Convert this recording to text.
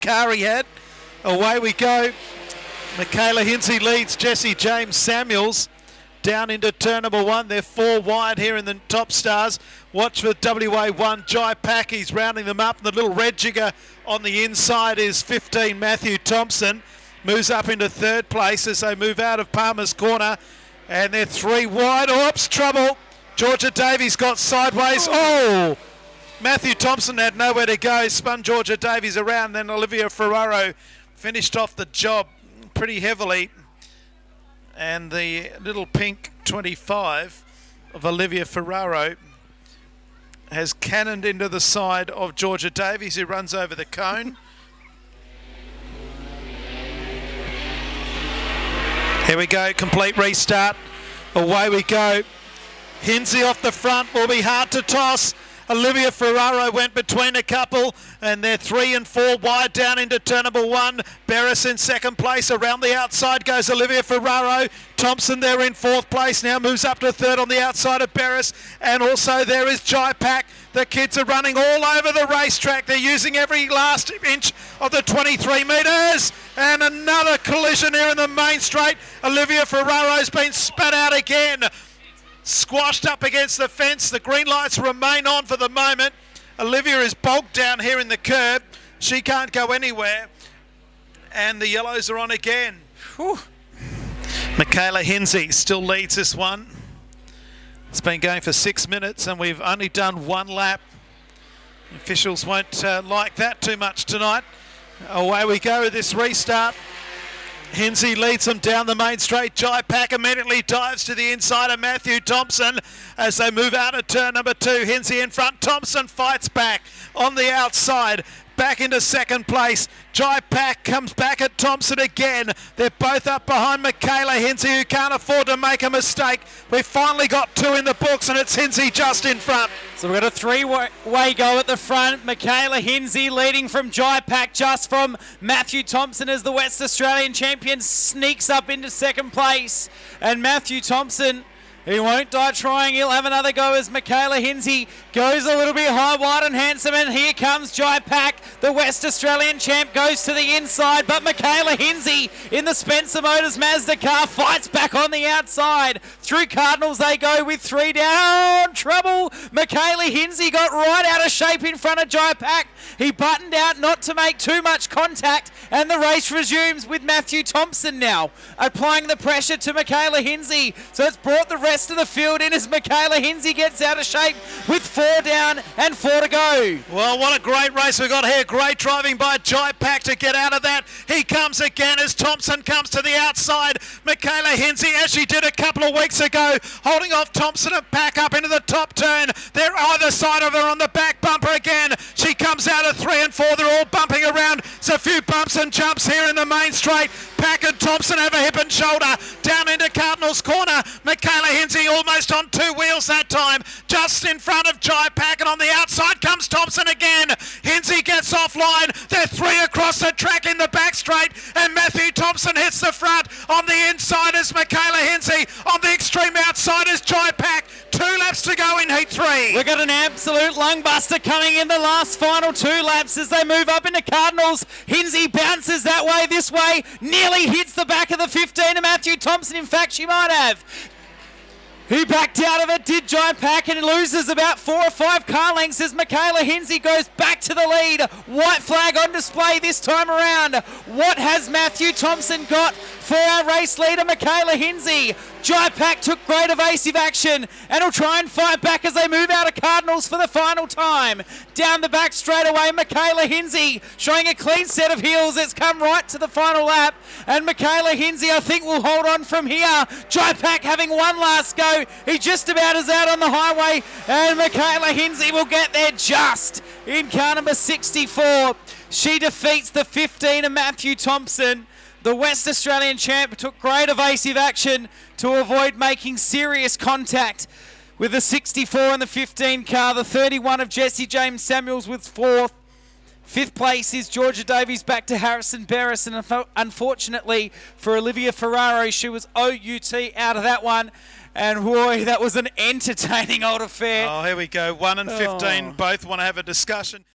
car he had. Away we go. Michaela Hinsey leads Jessie James Samuels down into turn number 1. They're 4 wide here in the top stars. Watch for WA1 Jai Pack. He's rounding them up. The little red jigger on the inside is 15 Matthew Thompson. Moves up into 3rd place as they move out of Palmer's Corner. And they're 3 wide. Oops, trouble. Georgia Davies got sideways. Oh! Matthew Thompson had nowhere to go. Spun Georgia Davies around. Then Olivia Ferraro finished off the job pretty heavily. And the little pink 25 of Olivia Ferraro has cannoned into the side of Georgia Davies, who runs over the cone. Here we go, complete restart. Away we go. Hinsey off the front will be hard to toss. Olivia Ferraro went between a couple, and they're 3 and 4 wide down into turn number 1. Barris in 2nd place. Around the outside goes Olivia Ferraro. Thompson there in 4th place. Now moves up to 3rd on the outside of Barris. And also there is Jai Pack. The kids are running all over the racetrack. They're using every last inch of the 23 metres. And another collision here in the main straight. Olivia Ferraro's been spat out again. Squashed up against the fence. The green lights remain on for the moment. Olivia is bogged down here in the curb. She can't go anywhere. And the yellows are on again. Whew. Michaela Hinsey still leads this one. It's been going for 6 minutes and we've only done 1 lap. Officials won't like that too much tonight. Away we go with this restart. Hinsey leads them down the main straight. Jai Pack immediately dives to the inside of Matthew Thompson as they move out of turn number 2. Hinsey in front. Thompson fights back on the outside. Back into 2nd place. Jai Pack comes back at Thompson again. They're both up behind Michaela Hinsey, who can't afford to make a mistake. We've finally got 2 in the books, and it's Hinsey just in front. So we've got a 3-way go at the front. Michaela Hinsey leading from Jai Pack, just from Matthew Thompson as the West Australian champion sneaks up into 2nd place. And Matthew Thompson, he won't die trying. He'll have another go as Michaela Hinsey goes a little bit high, wide and handsome. And here comes Jai Pack. The West Australian champ goes to the inside. But Michaela Hinsey in the Spencer Motors Mazda car fights back on the outside. Through Cardinals they go with 3 down. Trouble. Michaela Hinsey got right out of shape in front of Jai Pack. He buttoned out not to make too much contact. And the race resumes with Matthew Thompson now applying the pressure to Michaela Hinsey. So it's brought the rest of the field in as Michaela Hinsey gets out of shape with 4 down and 4 to go. Well, what a great race we've got here. Great driving by Jai Pack to get out of that. He comes again as Thompson comes to the outside. Michaela Hinsey, as she did a couple of weeks ago, holding off Thompson and Pack up into the top turn. They're either side of her on the back bumper again. She comes out of 3 and 4. They're all bumping around. It's a few bumps and jumps here in the main straight. Pack and Thompson have a hip and shoulder down into Cardinals Corner. Michaela Hinsey almost on 2 wheels that time, just in front of Jai Pack, and on the outside comes Thompson again. Hinsey gets offline. They're 3 across the track in the back straight, and Matthew Thompson hits the front. On the inside is Michaela Hinsey. On the extreme outside is Jai Pack. 2 laps to go in heat 3. We've got an absolute lung buster coming in the last final 2 laps as they move up into Cardinals. Hinsey bounces that way, this way, nearly hits the back of the 15 of Matthew Thompson. In fact, she might have. Who backed out of it did Jai Pack and loses about 4 or 5 car lengths as Michaela Hinsey goes back to the lead. White flag on display this time around. What has Matthew Thompson got for our race leader, Michaela Hinsey? Jai Pack took great evasive action and will try and fight back as they move out of Cardinals for the final time. Down the back straight away, Michaela Hinsey showing a clean set of heels. It's come right to the final lap. And Michaela Hinsey, I think, will hold on from here. Jai Pack having one last go. He just about is out on the highway. And Michaela Hinsey will get there just in car number 64. She defeats the 15 of Matthew Thompson. The West Australian champ took great evasive action to avoid making serious contact with the 64 and the 15 car. The 31 of Jessie James Samuels was 4th. 5th place is Georgia Davies back to Harrison Barris. And unfortunately for Olivia Ferraro, she was OUT out of that one. And boy, that was an entertaining old affair. Oh, here we go. 1 and 15 both want to have a discussion.